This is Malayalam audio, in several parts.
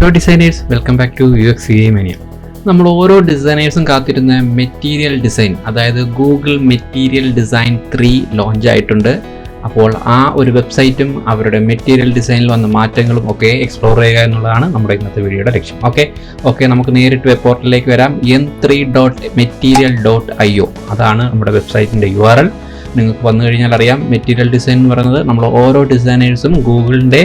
Hello designers, welcome back to uxuimania. നമ്മൾ ഓരോ ഡിസൈനേഴ്സും കാത്തിരുന്ന മെറ്റീരിയൽ ഡിസൈൻ, അതായത് ഗൂഗിൾ മെറ്റീരിയൽ ഡിസൈൻ 3 ലോഞ്ച് ആയിട്ടുണ്ട്. അപ്പോൾ ആ ഒരു വെബ്സൈറ്റും അവരുടെ മെറ്റീരിയൽ ഡിസൈനിൽ വന്ന മാറ്റങ്ങളും ഒക്കെ എക്സ്പ്ലോർ ചെയ്യുക എന്നുള്ളതാണ് നമ്മുടെ ഇന്നത്തെ വീഡിയോയുടെ ലക്ഷ്യം. ഓക്കെ നമുക്ക് നേരിട്ട് വെബ് പോർട്ടലിലേക്ക് വരാം. m3.material.io അതാണ് നമ്മുടെ വെബ്സൈറ്റിൻ്റെ URL. നിങ്ങൾക്ക് വന്നു കഴിഞ്ഞാൽ അറിയാം, മെറ്റീരിയൽ ഡിസൈൻ എന്ന് പറയുന്നത് നമ്മൾ ഓരോ ഡിസൈനേഴ്സും ഗൂഗിളിൻ്റെ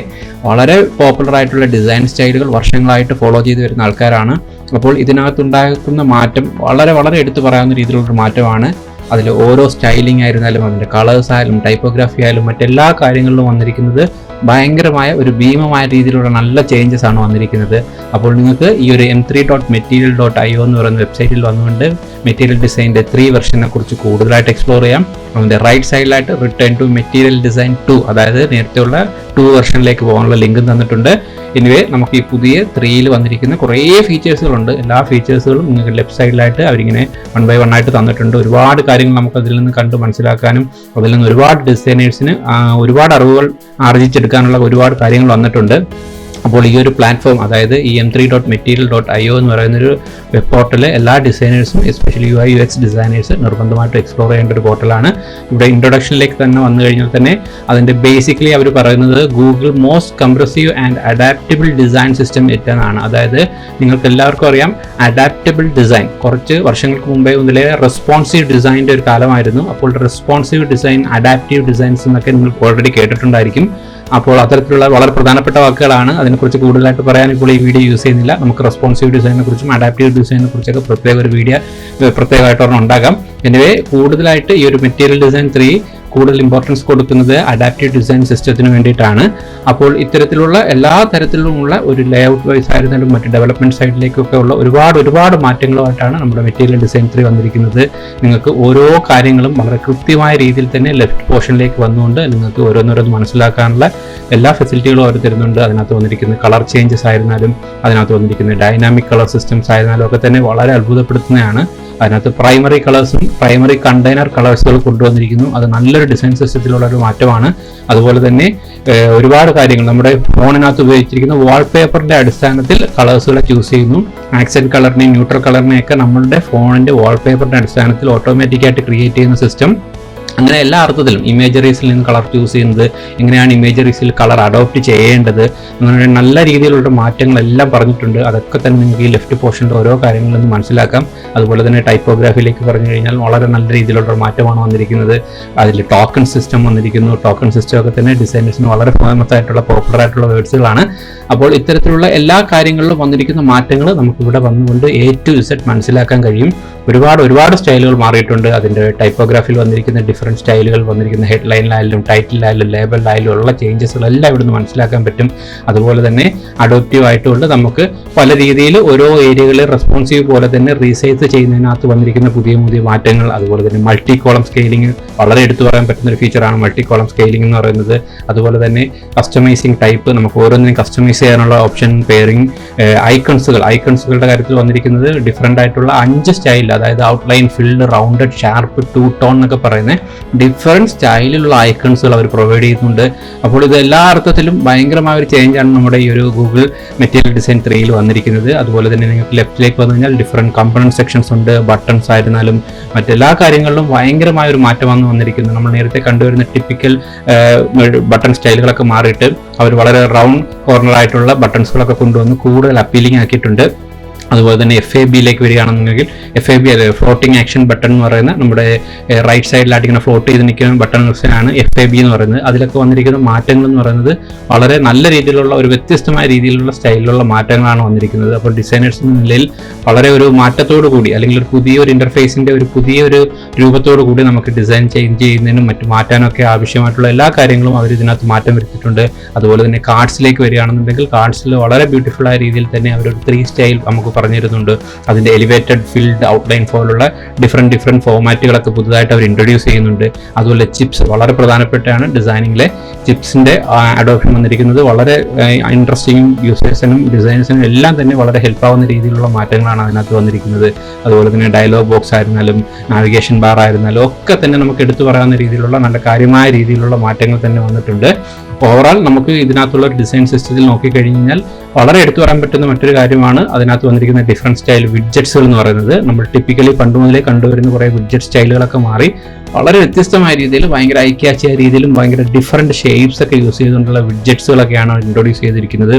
വളരെ പോപ്പുലർ ആയിട്ടുള്ള ഡിസൈൻ സ്റ്റൈലുകൾ വർഷങ്ങളായിട്ട് ഫോളോ ചെയ്ത് വരുന്ന ആൾക്കാരാണ്. അപ്പോൾ ഇതിനകത്തുണ്ടാക്കുന്ന മാറ്റം വളരെ എടുത്തു പറയാവുന്ന രീതിയിലുള്ളൊരു മാറ്റമാണ്. അതിൽ ഓരോ സ്റ്റൈലിംഗ് ആയിരുന്നാലും അതിൻ്റെ കളേഴ്സ് ആയാലും ടൈപ്പോഗ്രാഫി ആയാലും മറ്റെല്ലാ കാര്യങ്ങളിലും വന്നിരിക്കുന്നത് ഭയങ്കരമായ ഒരു ഭീമമായ രീതിയിലുള്ള നല്ല ചേഞ്ചസ് ആണ് വന്നിരിക്കുന്നത്. അപ്പോൾ നിങ്ങൾക്ക് ഈ ഒരു m3.material.io എന്ന് പറയുന്ന വെബ്സൈറ്റിൽ വന്നുകൊണ്ട് മെറ്റീരിയൽ ഡിസൈൻ്റെ 3 വെർഷനെ കുറിച്ച് കൂടുതലായിട്ട് എക്സ്പ്ലോർ ചെയ്യാം. അതിൻ്റെ റൈറ്റ് സൈഡിലായിട്ട് റിട്ടേൺ ടു മെറ്റീരിയൽ ഡിസൈൻ 2, അതായത് നേരത്തെയുള്ള 2 വെർഷനിലേക്ക് പോകാനുള്ള ലിങ്കും തന്നിട്ടുണ്ട്. എനിവേ നമുക്ക് ഈ പുതിയ 3ൽ വന്നിരിക്കുന്ന കുറേ ഫീച്ചേഴ്സുകളുണ്ട്. എല്ലാ ഫീച്ചേഴ്സുകളും നിങ്ങൾക്ക് ലെഫ്റ്റ് സൈഡിലായിട്ട് അവരിങ്ങനെ 1 by 1 ആയിട്ട് തന്നിട്ടുണ്ട്. ഒരുപാട് കാര്യങ്ങൾ നമുക്ക് അതിൽ നിന്ന് കണ്ട് മനസ്സിലാക്കാനും അതിൽ നിന്ന് ഒരുപാട് ഡിസൈനേഴ്സിന് ഒരുപാട് അറിവുകൾ ആർജിച്ചെടുക്കാനുള്ള ഒരുപാട് കാര്യങ്ങൾ വന്നിട്ടുണ്ട്. അപ്പോൾ ഈ ഒരു പ്ലാറ്റ്ഫോം, അതായത് ഈ m3.material.io എന്ന് പറയുന്നൊരു വെബ് പോർട്ടൽ എല്ലാ ഡിസൈനേഴ്സും എസ്പെഷ്യലി UI/UX ഡിസൈനേഴ്സ് നിർബന്ധമായിട്ട് എക്സ്പ്ലോർ ചെയ്യേണ്ട ഒരു പോർട്ടലാണ്. ഇവിടെ ഇൻട്രൊഡക്ഷനിലേക്ക് തന്നെ വന്നു കഴിഞ്ഞാൽ തന്നെ അതിൻ്റെ ബേസിക്കലി അവർ പറയുന്നത് Google most compressive and adaptable design system എന്നാണ്. അതായത് നിങ്ങൾക്ക് എല്ലാവർക്കും അറിയാം, അഡാപ്റ്റബിൾ ഡിസൈൻ കുറച്ച് വർഷങ്ങൾക്ക് മുമ്പേ മുതലേ റെസ്പോൺസീവ് ഡിസൈൻ്റെ ഒരു കാലമായിരുന്നു. അപ്പോൾ റെസ്പോൺസീവ് ഡിസൈൻ, അഡാപ്റ്റീവ് ഡിസൈൻസ് എന്നൊക്കെ നിങ്ങൾക്ക് ഓൾറെഡി കേട്ടിട്ടുണ്ടായിരിക്കും. അപ്പോൾ അത്തരത്തിലുള്ള വളരെ പ്രധാനപ്പെട്ട വാക്കുകളാണ്. അതിനെക്കുറിച്ച് കൂടുതലായിട്ട് പറയാൻ ഇപ്പോൾ ഈ വീഡിയോ യൂസ് ചെയ്യുന്നില്ല. നമുക്ക് റെസ്പോൺസീവ് ഡിസൈനെ കുറിച്ചും അഡാപ്റ്റീവ് ഡിസൈനെ കുറിച്ചൊക്കെ പ്രത്യേക ഒരു വീഡിയോ പ്രത്യേകമായിട്ട് ഒരെണ്ണം ഉണ്ടാകാം. എനിവേ കൂടുതലായിട്ട് ഈ ഒരു മെറ്റീരിയൽ ഡിസൈൻ 3 കൂടുതൽ ഇമ്പോർട്ടൻസ് കൊടുക്കുന്നത് അഡാപ്റ്റീവ് ഡിസൈൻ സിസ്റ്റത്തിന് വേണ്ടിയിട്ടാണ്. അപ്പോൾ ഇത്തരത്തിലുള്ള എല്ലാ തരത്തിലുമുള്ള ഒരു ലേഔട്ട് വൈസ് ആയിരുന്നാലും മറ്റ് ഡെവലപ്മെൻറ്റ് സൈഡിലേക്കൊക്കെ ഉള്ള ഒരുപാട് മാറ്റങ്ങളുമായിട്ടാണ് നമ്മുടെ മെറ്റീരിയൽ ഡിസൈൻ 3 വന്നിരിക്കുന്നത്. നിങ്ങൾക്ക് ഓരോ കാര്യങ്ങളും വളരെ കൃത്യമായ രീതിയിൽ തന്നെ ലെഫ്റ്റ് പോർഷനിലേക്ക് വന്നുകൊണ്ട് നിങ്ങൾക്ക് ഓരോന്നോരോന്ന് മനസ്സിലാക്കാനുള്ള എല്ലാ ഫെസിലിറ്റികളും അവർ തരുന്നുണ്ട്. അതിനകത്ത് വന്നിരിക്കുന്ന കളർ ചേഞ്ചസ് ആയിരുന്നാലും അതിനകത്ത് വന്നിരിക്കുന്ന ഡൈനാമിക് കളർ സിസ്റ്റംസ് ആയിരുന്നാലും ഒക്കെ തന്നെ വളരെ അത്ഭുതപ്പെടുത്തുന്നതാണ്. അതിനകത്ത് പ്രൈമറി കളേഴ്സും പ്രൈമറി കണ്ടെയ്നർ കളേഴ്സുകൾ കൊണ്ടുവന്നിരിക്കുന്നു. അത് നല്ലൊരു ഡിസൈൻ സിസ്റ്റത്തിലുള്ള ഒരു മാറ്റമാണ്. അതുപോലെ തന്നെ ഒരുപാട് കാര്യങ്ങൾ നമ്മുടെ ഫോണിനകത്ത് ഉപയോഗിച്ചിരിക്കുന്ന വാൾപേപ്പറിൻ്റെ അടിസ്ഥാനത്തിൽ കളേഴ്സുകളെ ചൂസ് ചെയ്യുന്നു. ആക്സെൻറ്റ് കളറിനെയും ന്യൂട്രൽ കളറിനെയൊക്കെ നമ്മളുടെ ഫോണിൻ്റെ വാൾപേപ്പറിൻ്റെ അടിസ്ഥാനത്തിൽ ഓട്ടോമാറ്റിക്കായിട്ട് ക്രിയേറ്റ് ചെയ്യുന്ന സിസ്റ്റം. അങ്ങനെ എല്ലാ അർത്ഥത്തിലും ഇമേജറീസിൽ നിന്ന് കളർ ചൂസ് ചെയ്യുന്നത്, എങ്ങനെയാണ് ഇമേജറീസിൽ കളർ അഡോപ്റ്റ് ചെയ്യേണ്ടത്, അങ്ങനെ നല്ല രീതിയിലുള്ള മാറ്റങ്ങളെല്ലാം പറഞ്ഞിട്ടുണ്ട്. അതൊക്കെ തന്നെ നിങ്ങൾക്ക് ഈ ലെഫ്റ്റ് പോർഷനിൽ ഓരോ കാര്യങ്ങളിൽ നിന്ന് മനസ്സിലാക്കാം. അതുപോലെ തന്നെ ടൈപ്പോഗ്രാഫിയിലേക്ക് പറഞ്ഞു കഴിഞ്ഞാൽ വളരെ നല്ല രീതിയിലുള്ള മാറ്റമാണ് വന്നിരിക്കുന്നത്. അതിൽ ടോക്കൺ സിസ്റ്റം വന്നിരിക്കുന്നു. ടോക്കൺ സിസ്റ്റം ഒക്കെ തന്നെ ഡിസൈനേഴ്സിന് വളരെ ഫേമസ് ആയിട്ടുള്ള പോപ്പുലർ ആയിട്ടുള്ള വേർഡ്സുകളാണ്. അപ്പോൾ ഇത്തരത്തിലുള്ള എല്ലാ കാര്യങ്ങളിലും വന്നിരിക്കുന്ന മാറ്റങ്ങൾ നമുക്കിവിടെ വന്നുകൊണ്ട് A to Z മനസ്സിലാക്കാൻ കഴിയും. ഒരുപാട് സ്റ്റൈലുകൾ മാറിയിട്ടുണ്ട്. അതിൻ്റെ ടൈപ്പോഗ്രാഫിയിൽ വന്നിരിക്കുന്ന ഡിഫറെൻറ്റ് സ്റ്റൈലുകൾ വന്നിരിക്കുന്ന ഹെഡ്ലൈനിലായാലും ടൈറ്റിലായാലും ലേബലിലായാലും ഉള്ള ചേഞ്ചസുകളെല്ലാം ഇവിടുന്ന് മനസ്സിലാക്കാൻ പറ്റും. അതുപോലെ തന്നെ അഡോപ്റ്റീവ് ആയിട്ടുകൊണ്ട് നമുക്ക് പല രീതിയിൽ ഓരോ ഏരിയകളിൽ റെസ്പോൺസീവ് പോലെ തന്നെ റീസൈസ് ചെയ്യുന്നതിനകത്ത് വന്നിരിക്കുന്ന പുതിയ മാറ്റങ്ങൾ. അതുപോലെ തന്നെ മൾട്ടി കോളം സ്കെയിലിംഗ് വളരെ എടുത്തു പറയാൻ പറ്റുന്ന ഒരു ഫീച്ചറാണ് മൾട്ടി കോളം സ്കെയിലിംഗ് എന്ന് പറയുന്നത്. അതുപോലെ തന്നെ കസ്റ്റമൈസിങ് ടൈപ്പ്, നമുക്ക് ഓരോന്നിനും കസ്റ്റമൈസ് ചെയ്യാനുള്ള ഓപ്ഷൻ, പെയറിംഗ്, ഐക്കൺസുകളുടെ കാര്യത്തിൽ വന്നിരിക്കുന്നത് ഡിഫറെൻ്റ് ആയിട്ടുള്ള 5 സ്റ്റൈൽ, അതായത് outline, filled, rounded, sharp, 2 tone എന്നൊക്കെ പറയുന്നത് ഡിഫറെൻറ്റ് സ്റ്റൈലിലുള്ള ഐക്കൺസുകൾ അവർ പ്രൊവൈഡ് ചെയ്യുന്നുണ്ട്. അപ്പോൾ ഇത് എല്ലാ അർത്ഥത്തിലും ഭയങ്കരമായ ഒരു ചേഞ്ചാണ് നമ്മുടെ ഈ ഒരു ഗൂഗിൾ മെറ്റീരിയൽ ഡിസൈൻ 3ൽ വന്നിരിക്കുന്നത്. അതുപോലെ തന്നെ നിങ്ങൾക്ക് ലെഫ്റ്റിലേക്ക് വന്നു കഴിഞ്ഞാൽ ഡിഫറെൻറ്റ് കമ്പണൻറ്റ് സെക്ഷൻസ് ഉണ്ട്. ബട്ടൺസ് ആയിരുന്നാലും മറ്റെല്ലാ കാര്യങ്ങളിലും ഭയങ്കരമായ ഒരു മാറ്റമാണ് വന്നിരിക്കുന്നത്. നമ്മൾ നേരത്തെ കണ്ടുവരുന്ന ടിപ്പിക്കൽ ബട്ടൺ സ്റ്റൈലുകളൊക്കെ മാറിയിട്ട് അവർ വളരെ റൗണ്ട് കോർണറായിട്ടുള്ള ബട്ടൺസുകളൊക്കെ കൊണ്ടുവന്ന് കൂടുതൽ അപ്പീലിംഗ് ആക്കിയിട്ടുണ്ട്. അതുപോലെ തന്നെ FABയിലേക്ക് വരികയാണെന്നുണ്ടെങ്കിൽ FAB ഫ്ലോട്ടിംഗ് ആക്ഷൻ ബട്ടൺ എന്ന് പറയുന്ന നമ്മുടെ റൈറ്റ് സൈഡിലായിട്ട് ഇങ്ങനെ ഫ്ലോട്ട് ചെയ്ത് നിൽക്കുന്ന ബട്ടൺസാണ് FAB എന്ന് പറയുന്നത്. അതിലൊക്കെ വന്നിരിക്കുന്ന മാറ്റങ്ങൾ എന്ന് പറയുന്നത് വളരെ നല്ല രീതിയിലുള്ള ഒരു വ്യത്യസ്തമായ രീതിയിലുള്ള സ്റ്റൈലിലുള്ള മാറ്റങ്ങളാണ് വന്നിരിക്കുന്നത്. അപ്പോൾ ഡിസൈനേഴ്സ് എന്ന നിലയിൽ വളരെ ഒരു മാറ്റത്തോടു കൂടി, അല്ലെങ്കിൽ ഒരു പുതിയൊരു ഇൻ്റർഫേസിൻ്റെ ഒരു പുതിയൊരു രൂപത്തോടു കൂടി നമുക്ക് ഡിസൈൻ ചേഞ്ച് ചെയ്യുന്നതിനും മറ്റു മാറ്റാനൊക്കെ ആവശ്യമായിട്ടുള്ള എല്ലാ കാര്യങ്ങളും അവർ ഇതിനകത്ത് മാറ്റം വരുത്തിയിട്ടുണ്ട്. അതുപോലെ തന്നെ കാർഡ്സിലേക്ക് വരികയാണെന്നുണ്ടെങ്കിൽ കാർഡ്സിൽ വളരെ ബ്യൂട്ടിഫുൾ ആയ രീതിയിൽ തന്നെ അവരൊരു 3 സ്റ്റൈൽ നമുക്ക് പറഞ്ഞിരുന്നുണ്ട്. അതിൻ്റെ എലിവേറ്റഡ്, ഫിൽഡ്, ഔട്ട്ലൈൻ പോലുള്ള ഡിഫറെൻറ്റ് ഫോമാറ്റുകളൊക്കെ പുതുതായിട്ട് അവർ ഇൻട്രൊഡ്യൂസ് ചെയ്യുന്നുണ്ട്. അതുപോലെ ചിപ്സ് വളരെ പ്രധാനപ്പെട്ടാണ്. ഡിസൈനിങ്ങിലെ ചിപ്സിൻ്റെ അഡോപ്ഷൻ വന്നിരിക്കുന്നത് വളരെ ഇൻട്രസ്റ്റിംഗും യൂസേഴ്സിനും ഡിസൈനേഴ്സിനും എല്ലാം തന്നെ വളരെ ഹെൽപ്പാവുന്ന രീതിയിലുള്ള മാറ്റങ്ങളാണ് അതിനകത്ത് വന്നിരിക്കുന്നത്. അതുപോലെ തന്നെ ഡയലോഗ് ബോക്സ് ആയിരുന്നാലും നാവിഗേഷൻ ബാർ ആയിരുന്നാലും ഒക്കെ തന്നെ നമുക്ക് എടുത്തു പറയാവുന്ന രീതിയിലുള്ള നല്ല കാര്യമായ രീതിയിലുള്ള മാറ്റങ്ങൾ തന്നെ വന്നിട്ടുണ്ട്. ഓവറോൾ നമുക്ക് ഇതിനകത്തുള്ള ഒരു ഡിസൈൻ സിസ്റ്റത്തിൽ നോക്കിക്കഴിഞ്ഞാൽ വളരെ എടുത്തു പറയാൻ പറ്റുന്ന മറ്റൊരു കാര്യമാണ് അതിനകത്ത് വന്നിരിക്കുന്ന ഡിഫറെൻറ്റ് സ്റ്റൈൽ വിഡ്ജറ്റ്സുകൾ എന്ന് പറയുന്നത്. നമ്മൾ ടിപ്പിക്കലി പണ്ട് മുതലേ കണ്ടുവരുന്ന കുറേ വിഡ്ജറ്റ് സ്റ്റൈലുകളൊക്കെ മാറി വളരെ വ്യത്യസ്തമായ രീതിയിൽ ഭയങ്കര ഐക്യാച്ചിയ രീതിയിലും ഭയങ്കര ഡിഫറെൻറ്റ് ഷേപ്സ് ഒക്കെ യൂസ് ചെയ്തുകൊണ്ടുള്ള വിഡ്ജറ്റ്സുകളൊക്കെയാണ് ഇൻട്രൊഡ്യൂസ് ചെയ്തിരിക്കുന്നത്.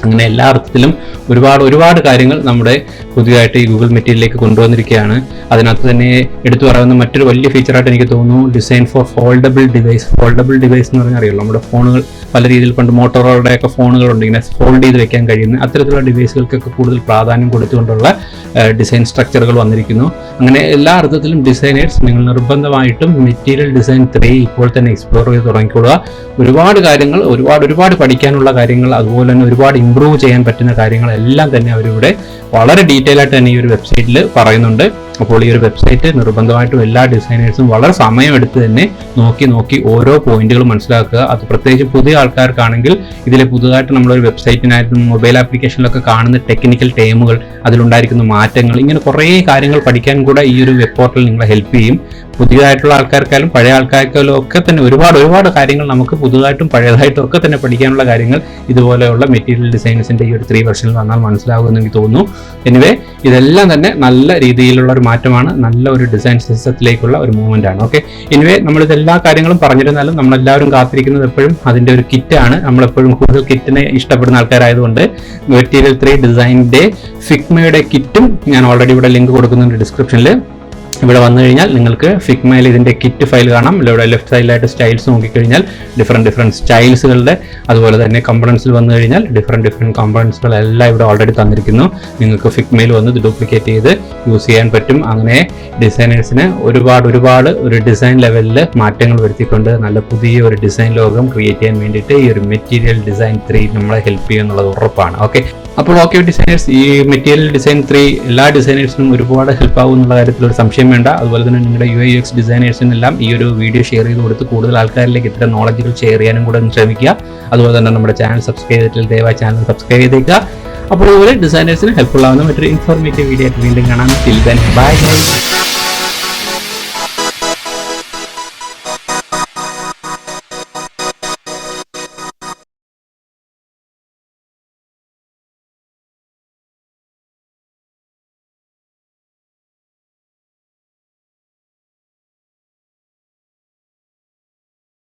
അങ്ങനെ എല്ലാ അർത്ഥത്തിലും ഒരുപാട് കാര്യങ്ങൾ നമ്മുടെ പുതിയതായിട്ട് ഈ ഗൂഗിൾ മെറ്റീരിയലിലേക്ക് കൊണ്ടുവന്നിരിക്കുകയാണ്. അതിനകത്ത് തന്നെ എടുത്തു പറയാവുന്ന മറ്റൊരു വലിയ ഫീച്ചറായിട്ട് എനിക്ക് തോന്നുന്നു design for foldable device. Foldable device എന്ന് പറഞ്ഞാൽ അറിയാലോ, നമ്മുടെ ഫോണുകൾ പല രീതിയിൽ പണ്ട് മോട്ടോറോയുടെയൊക്കെ ഫോണുകളുണ്ട് ഇങ്ങനെ ഫോൾഡ് ചെയ്ത് വെക്കാൻ കഴിയുന്ന അത്തരത്തിലുള്ള ഡിവൈസുകൾക്കൊക്കെ കൂടുതൽ പ്രാധാന്യം കൊടുത്തുകൊണ്ടുള്ള ഡിസൈൻ സ്ട്രക്ചറുകൾ വന്നിരിക്കുന്നു. അങ്ങനെ എല്ലാ അർത്ഥത്തിലും ഡിസൈനേഴ്സ് നിങ്ങൾ നിർബന്ധമായിട്ടും മെറ്റീരിയൽ ഡിസൈൻ 3 ഇപ്പോൾ തന്നെ എക്സ്പ്ലോർ ചെയ്ത് തുടങ്ങിക്കൊള്ളുക. ഒരുപാട് കാര്യങ്ങൾ ഒരുപാട് പഠിക്കാനുള്ള കാര്യങ്ങൾ, അതുപോലെ തന്നെ ഒരുപാട് ഇമ്പ്രൂവ് ചെയ്യാൻ പറ്റുന്ന കാര്യങ്ങളെല്ലാം തന്നെ അവരിവിടെ വളരെ ഡീറ്റെയിൽ ആയിട്ട് തന്നെ ഈ ഒരു വെബ്സൈറ്റിൽ പറയുന്നുണ്ട്. അപ്പോൾ ഈ ഒരു വെബ്സൈറ്റ് നിർബന്ധമായിട്ടും എല്ലാ ഡിസൈനേഴ്സും വളരെ സമയമെടുത്ത് തന്നെ നോക്കി ഓരോ പോയിന്റുകളും മനസ്സിലാക്കുക. അത് പ്രത്യേകിച്ച് പുതിയ ആൾക്കാർക്കാണെങ്കിൽ ഇതിലെ പുതുതായിട്ട് നമ്മളൊരു വെബ്സൈറ്റിനായിട്ടും മൊബൈൽ ആപ്ലിക്കേഷനിലൊക്കെ കാണുന്ന ടെക്നിക്കൽ ടേമുകൾ, അതിലുണ്ടായിരിക്കുന്ന മാറ്റങ്ങൾ, ഇങ്ങനെ കുറേ കാര്യങ്ങൾ പഠിക്കാൻ കൂടെ ഈ ഒരു വെബ് പോർട്ടൽ നിങ്ങളെ ഹെൽപ്പ് ചെയ്യും. പുതിയതായിട്ടുള്ള ആൾക്കാർക്കായാലും പഴയ ആൾക്കാർക്കായാലും ഒക്കെ തന്നെ ഒരുപാട് കാര്യങ്ങൾ നമുക്ക് പുതുതായിട്ടും പഴയതായിട്ടും ഒക്കെ തന്നെ പഠിക്കാനുള്ള കാര്യങ്ങൾ ഇതുപോലെയുള്ള മെറ്റീരിയൽ ഡിസൈൻസിന്റെ ഈ ഒരു 3 വെർഷനിൽ വന്നാൽ മനസ്സിലാകുമെന്ന് എനിക്ക് തോന്നുന്നു. എനിവേ ഇതെല്ലാം തന്നെ നല്ല രീതിയിലുള്ള ഒരു മാറ്റമാണ്, നല്ല ഒരു ഡിസൈൻ സിസ്റ്റത്തിലേക്കുള്ള ഒരു മൂവ്മെന്റ് ആണ്. ഓക്കെ, എനിവേ നമ്മളിതെല്ലാ കാര്യങ്ങളും പറഞ്ഞിരുന്നാലും നമ്മളെല്ലാവരും കാത്തിരിക്കുന്നത് എപ്പോഴും അതിന്റെ ഒരു കിറ്റാണ്. നമ്മളെപ്പോഴും കൂടുതൽ കിറ്റിനെ ഇഷ്ടപ്പെടുന്ന ആൾക്കാരായതുകൊണ്ട് മെറ്റീരിയൽ 3 ഡിസൈനിന്റെ ഫിഗ്മയുടെ കിറ്റും ഞാൻ ഓൾറെഡി ഇവിടെ ലിങ്ക് കൊടുക്കുന്നുണ്ട് ഡിസ്ക്രിപ്ഷനിൽ. ഇവിടെ വന്നു കഴിഞ്ഞാൽ നിങ്ങൾക്ക് ഫിഗ്മയിൽ ഇതിൻ്റെ കിറ്റ് ഫയൽ കാണാം. ഇവിടെ ലെഫ്റ്റ് സൈഡിലായിട്ട് സ്റ്റൈൽസ് നോക്കിക്കഴിഞ്ഞാൽ ഡിഫറെൻറ്റ് സ്റ്റൈൽസുകളുടെ, അതുപോലെ തന്നെ കമ്പണൻസിൽ വന്നു കഴിഞ്ഞാൽ ഡിഫറെൻറ്റ് കമ്പണൻസുകളെല്ലാം ഇവിടെ ഓൾറെഡി തന്നിരിക്കുന്നു. നിങ്ങൾക്ക് ഫിഗ്മയിൽ വന്ന് ഇത് ഡ്യൂപ്ലിക്കേറ്റ് ചെയ്ത് യൂസ് ചെയ്യാൻ പറ്റും. അങ്ങനെ ഡിസൈനേഴ്സിന് ഒരുപാട് ഒരു ഡിസൈൻ ലെവലിൽ മാറ്റങ്ങൾ വരുത്തിക്കൊണ്ട് നല്ല പുതിയ ഒരു ഡിസൈൻ ലോകം ക്രിയേറ്റ് ചെയ്യാൻ വേണ്ടിയിട്ട് ഈ ഒരു മെറ്റീരിയൽ ഡിസൈൻ 3 നമ്മളെ ഹെൽപ്പ് ചെയ്യുമെന്നുള്ളത് ഉറപ്പാണ്. ഓക്കെ, അപ്പോൾ ഓക്കെ ഡിസൈനേഴ്സ്, ഈ മെറ്റീരിയൽ ഡിസൈൻ 3 എല്ലാ ഡിസൈനേഴ്സിനും ഒരുപാട് ഹെൽപ്പ് ആകും എന്നുള്ള കാര്യത്തിൽ ഒരു സംശയം വേണ്ട. അതുപോലെ തന്നെ നിങ്ങളുടെ UX ഡിസൈനേഴ്സിനെല്ലാം ഈ ഒരു വീഡിയോ ഷെയർ ചെയ്ത് കൊടുത്ത് കൂടുതൽ ആൾക്കാരിലേക്ക് ഇത്തരം നോളജുകൾ ഷെയർ ചെയ്യാനും കൂടെ ശ്രമിക്കുക. അതുപോലെ തന്നെ നമ്മുടെ ചാനൽ സബ്സ്ക്രൈബ് ചെയ്തിട്ടില്ല, ദയവായി ചാനൽ സബ്സ്ക്രൈബ് ചെയ്തേക്കുക. അപ്പോൾ ഇതുപോലെ ഡിസൈനേഴ്സിന് ഹെൽപ്ഫുൾ ആവുന്ന മറ്റൊരു ഇൻഫോർമേറ്റീവ് വീഡിയോ ആയിട്ട് വീണ്ടും കാണാം. Till then bye.